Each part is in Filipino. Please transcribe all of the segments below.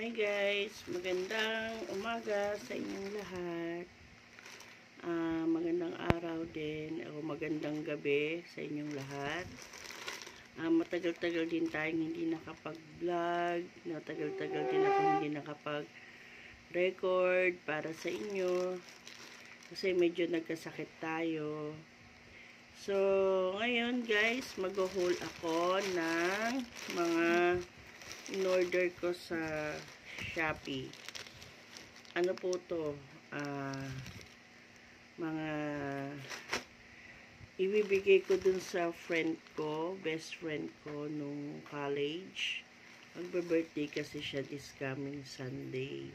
Hi guys, magandang umaga sa inyong lahat. Magandang araw din o magandang gabi sa inyong lahat. Matagal-tagal din tayong hindi nakapag-vlog. Matagal-tagal din ako hindi nakapag-record para sa inyo. Kasi medyo nagkasakit tayo. So, ngayon guys, mag-haul ako ng mga in-order ko sa Shopee. Ano po to? Mga ibibigay ko dun sa friend ko, best friend ko nung college. Magbe-birthday kasi siya this coming Sunday.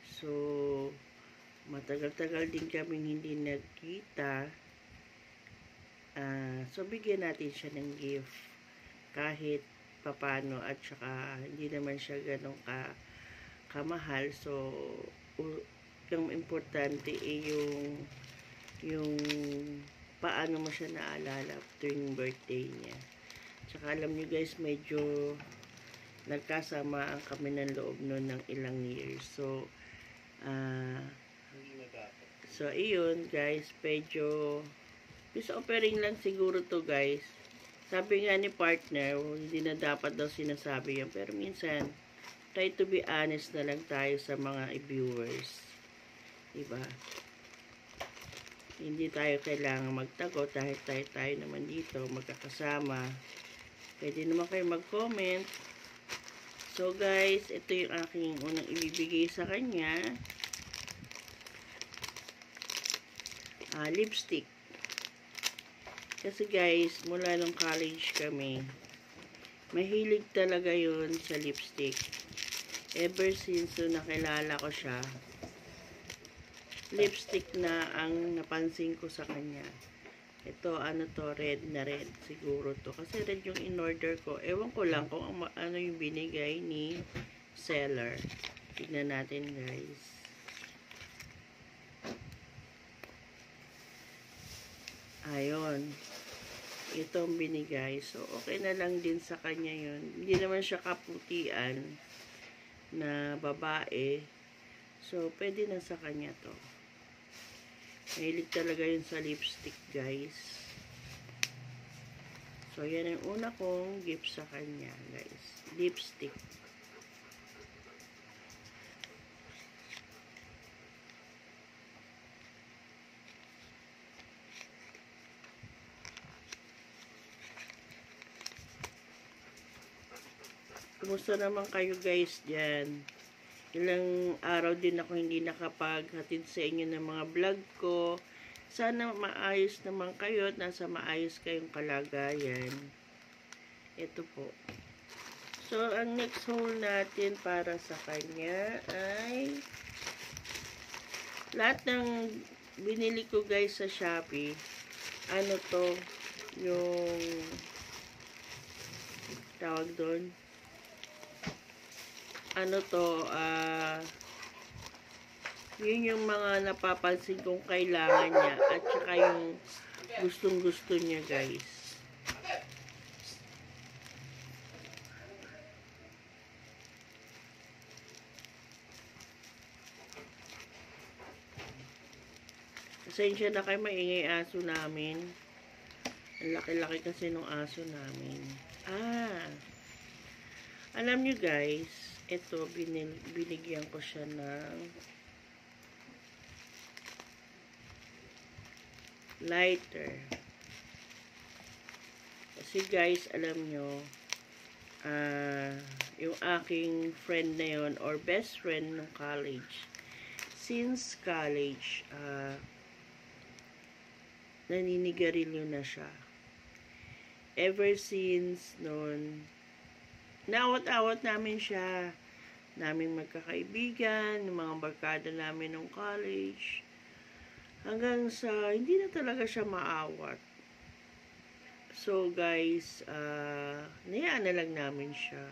So, matagal-tagal din kami hindi nagkita. So, bigyan natin siya ng gift. Kahit papano at saka hindi naman siya ganun kamahal. So, yung importante yung paano mo siya naalala tuwing birthday niya. Tsaka alam niyo guys, medyo nagkasama kami ng loob noon ng ilang years. So, iyon guys, medyo offering lang siguro to guys. Sabi nga ni partner, hindi na dapat daw sinasabi yan. Pero minsan, try to be honest na lang tayo sa mga viewers. Diba? Hindi tayo kailangan magtago dahil tayo naman dito, magkakasama. Pwede naman kayo mag-comment. So guys, ito yung aking unang ibibigay sa kanya. Lipstick. Kasi guys, mula nung college kami, mahilig talaga yun sa lipstick. Ever since nakilala ko siya, lipstick na ang napansin ko sa kanya. Ito, ano to, red na red siguro to. Kasi red yung in-order ko. Ewan ko lang kung ano yung binigay ni seller. Tignan natin guys. Ayun. Ito ang binigay. So, okay na lang din sa kanya yun. Hindi naman siya kaputian na babae. So, pwede na sa kanya to. Mahilig talaga yun sa lipstick, guys. So, yan ang una kong gift sa kanya, guys. Lipstick. Kumusta naman kayo guys dyan? Ilang araw din ako hindi nakapaghatid sa inyo ng mga vlog ko. Sana maayos naman kayo at nasa maayos kayong kalagayan. Ito po. So, ang next haul natin para sa kanya ay lahat ng binili ko guys sa Shopee. Ano to? Yung tawag doon? Ano to, yun yung mga napapansin kong kailangan niya at saka yung gustong-gusto niya guys. Pasensya na kayo, maingay aso namin. Ang laki-laki kasi nung aso namin. Alam nyo guys, ito, binigyan ko siya ng lighter. Kasi guys, alam nyo, yung aking friend na yun, or best friend ng college, since college, naninigarilyo na siya. Ever since noon, naawat-awat namin siya, naming magkakaibigan, ng mga barkada namin ng college, hanggang sa hindi na talaga siya maawat. So guys, niyaan na lang namin siya.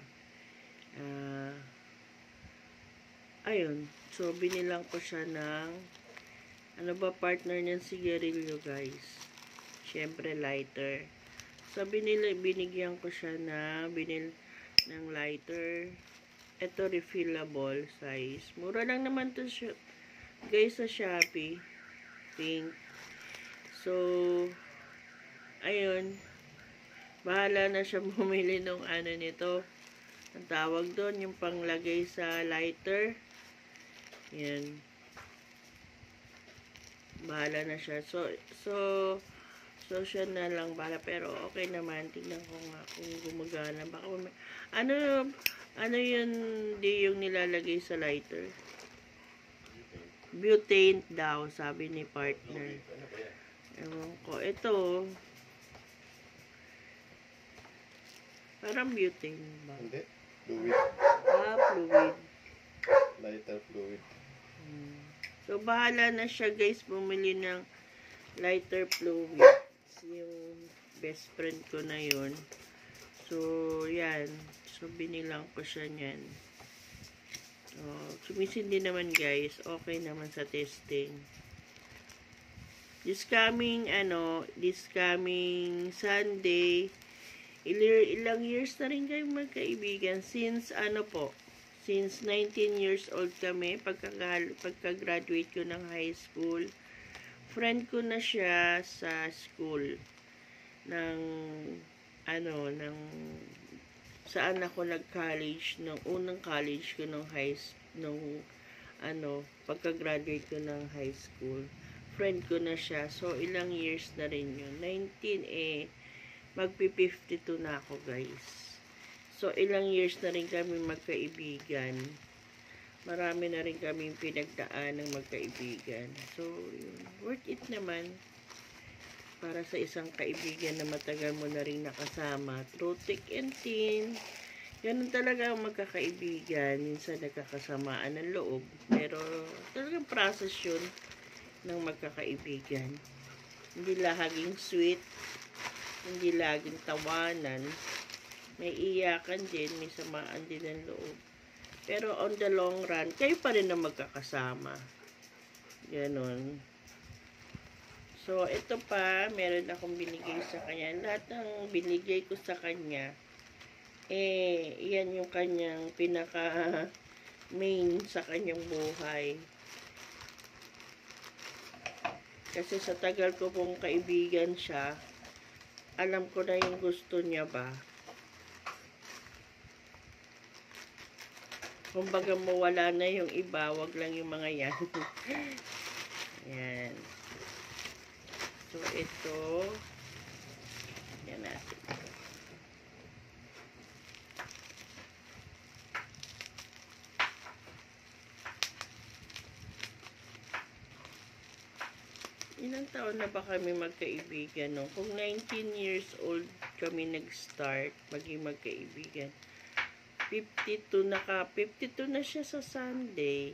Ayun, so binilang ko siya ng, ano ba partner niyan, sigarilyo guys. Siyempre lighter. So binigyan ko siya ng lighter Ito, refillable size. Mura lang naman to guys sa Shopee. Pink. So, ayun. Bahala na siya bumili nung ano nito. Ang tawag doon, yung panglagay sa lighter. Yan. Bahala na siya. So siya na lang bahala. Pero okay naman. Tingnan ko nga kung gumagana. Baka ano yun di yung nilalagay sa lighter? Butane daw, sabi ni partner. Ewan ko. Ito, parang butane ba? Hindi. Fluid. Fluid. Lighter fluid. So, bahala na siya guys bumili ng lighter fluid. Yung best friend ko na yun. So, yan. So, binilang ko siya niyan. Sumisindi naman guys. Okay naman sa testing. This coming Sunday, ilang years na rin kayo magkaibigan. Since 19 years old kami, pagka-graduate ko ng high school. Friend ko na siya sa school ng saan ako nag-college, nung unang college ko pagka-graduate ko ng high school. Friend ko na siya. So, ilang years na rin yun. 19 magpi-52 na ako guys. So, ilang years na rin kami magkaibigan. Marami na rin kami pinagdaan ng magkaibigan. So, worth it naman. Para sa isang kaibigan na matagal mo na rin nakasama. Through thick and thin. Ganun talaga ang magkakaibigan. Minsan nagkakasamaan ng loob. Pero talagang process yun ng magkakaibigan. Hindi laging sweet. Hindi laging tawanan. May iyakan din. May samaan din ng loob. Pero on the long run, kayo pa rin na magkakasama. Ganon. So, ito pa, meron akong binigay sa kanya. Lahat ng binigay ko sa kanya, yan yung kanyang pinaka-main sa kanyang buhay. Kasi sa tagal ko pong kaibigan siya, alam ko na yung gusto niya ba. Kumbaga mawala na yung iba, wag lang yung mga yan. Yan. So, ito, yan natin. Ilang taon na ba kami magkaibigan, no? Kung 19 years old kami nag-start, maging magkaibigan. 52 na siya sa Sunday.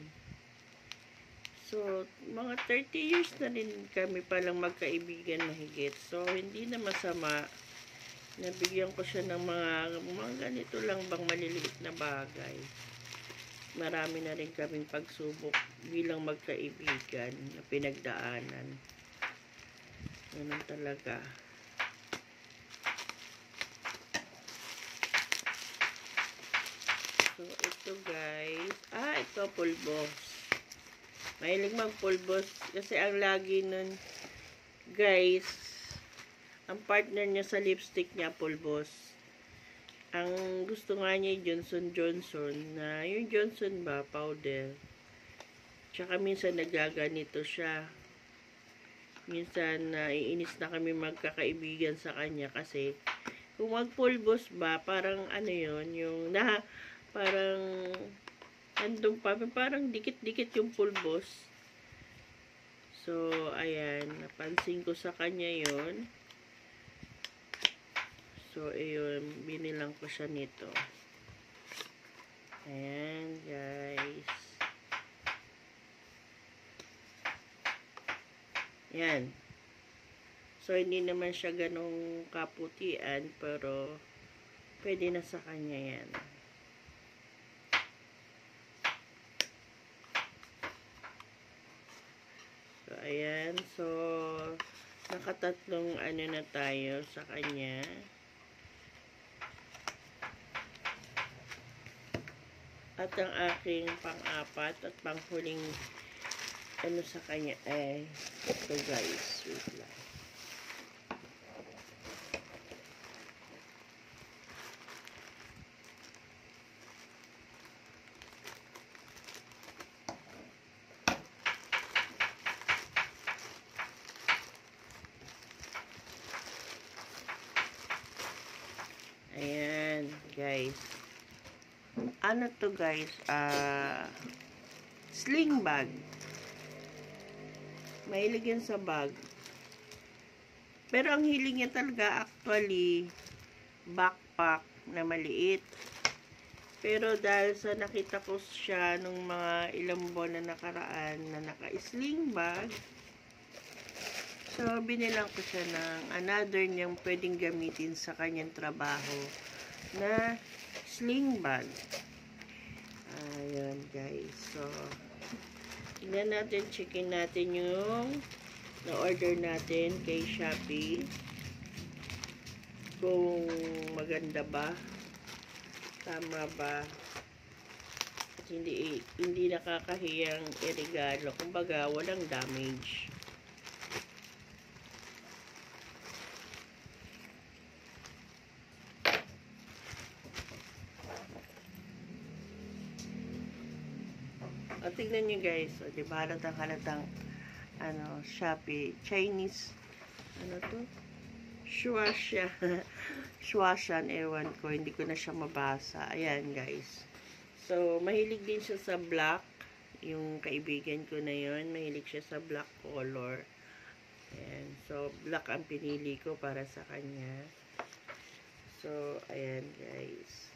So, mga 30 years na rin kami palang magkaibigan mahigit. So, hindi na masama. Nabigyan ko siya ng mga ganito lang bang maliliit na bagay. Marami na rin kaming pagsubok bilang magkaibigan na pinagdaanan. Ganun talaga. So, ito guys. Ito pulbos. Mahilig magpulbos kasi ang lagi nun guys, ang partner niya sa lipstick niya pulbos. Ang gusto nga niya Johnson na yung Johnson ba powder. Tsaka minsan nagaganito siya. Minsan naiinis na kami magkakaibigan sa kanya kasi kung magpulbos ba parang yun yung parang andun pa, parang dikit-dikit yung pulbos. So, ayan. Napansin ko sa kanya yon. So, ayun. Binilang ko siya nito. Ayan, guys. Ayan. So, hindi naman siya ganong kaputian, pero pwede na sa kanya yan. So, ayan. So, nakatatlong na tayo sa kanya. At ang aking pang-apat at panghuling ano sa kanya ito guys, wait lang. Ayan, guys. Ano to guys? Sling bag. Mahilig yan sa bag. Pero ang hiling niya talaga actually backpack na maliit. Pero dahil sa nakita ko siya nung mga ilang buwan na nakaraan na naka-sling bag, so binilang ko siya ng another niyang pwedeng gamitin sa kanyang trabaho na sling bag. Ayan guys. So, tingnan natin, checkin natin yung na-order natin kay Shopee. Kung maganda ba, tama ba, at hindi nakakahiyang iregalo. Kumbaga, walang damage. At tignan nyo guys, o diba halatang ano, Shopee, Chinese, ano to? Shuasha. Shuashan, ewan ko, hindi ko na siya mabasa. Ayan guys. So, mahilig din siya sa black. Yung kaibigan ko na yon, mahilig siya sa black color. Ayan. So, black ang pinili ko para sa kanya. So, ayan guys.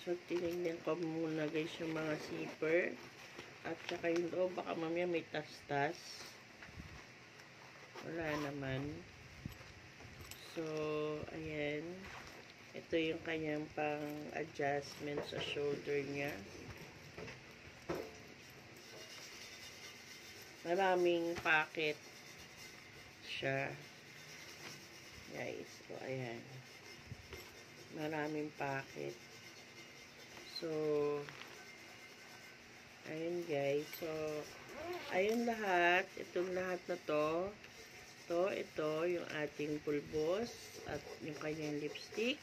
So, tinignan ko muna guys yung mga zipper. At saka yung loob, baka mamaya may tas-tas. Wala naman. So, ayan. Ito yung kanyang pang-adjustment sa shoulder niya. Maraming pocket siya. Guys, so ayan. Maraming pocket. So, ayun guys. So, ayun lahat. Itong lahat na to. Ito, yung ating pulbos. At yung kanyang lipstick.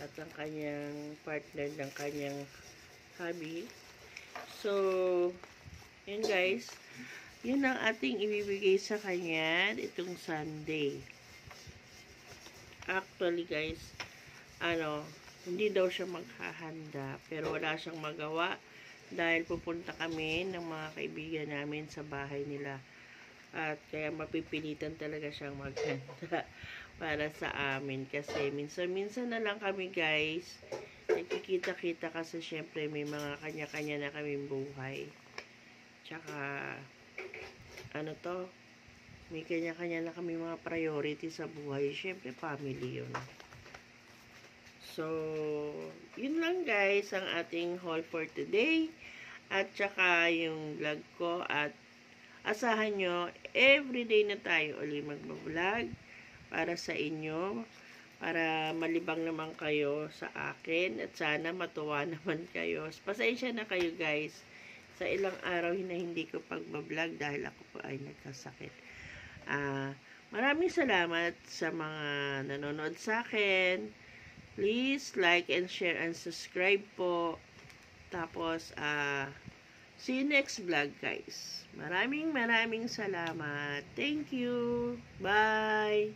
At ang kanyang partner ng kanyang hubby. So, yun guys. Yun ang ating ibibigay sa kanya itong Sunday. Actually guys, hindi daw siya maghahanda, pero wala siyang magawa dahil pupunta kami ng mga kaibigan namin sa bahay nila. At kaya mapipilitan talaga siyang maghanda para sa amin kasi minsan-minsan na lang kami guys nagkikita-kita kasi syempre may mga kanya-kanya na kaming buhay. Tsaka may kanya-kanya na kami mga priority sa buhay. Syempre family yun. So, yun lang guys ang ating haul for today. At saka yung vlog ko. At asahan nyo, everyday na tayo ulit mag-vlog para sa inyo. Para malibang naman kayo sa akin. At sana matuwa naman kayo. Pasensya na kayo guys sa ilang araw na hindi ko pag-vlog dahil ako po ay nagkasakit. Maraming salamat sa mga nanonood sa akin. Please like and share and subscribe po. Tapos, see you next vlog guys. Maraming salamat. Thank you. Bye.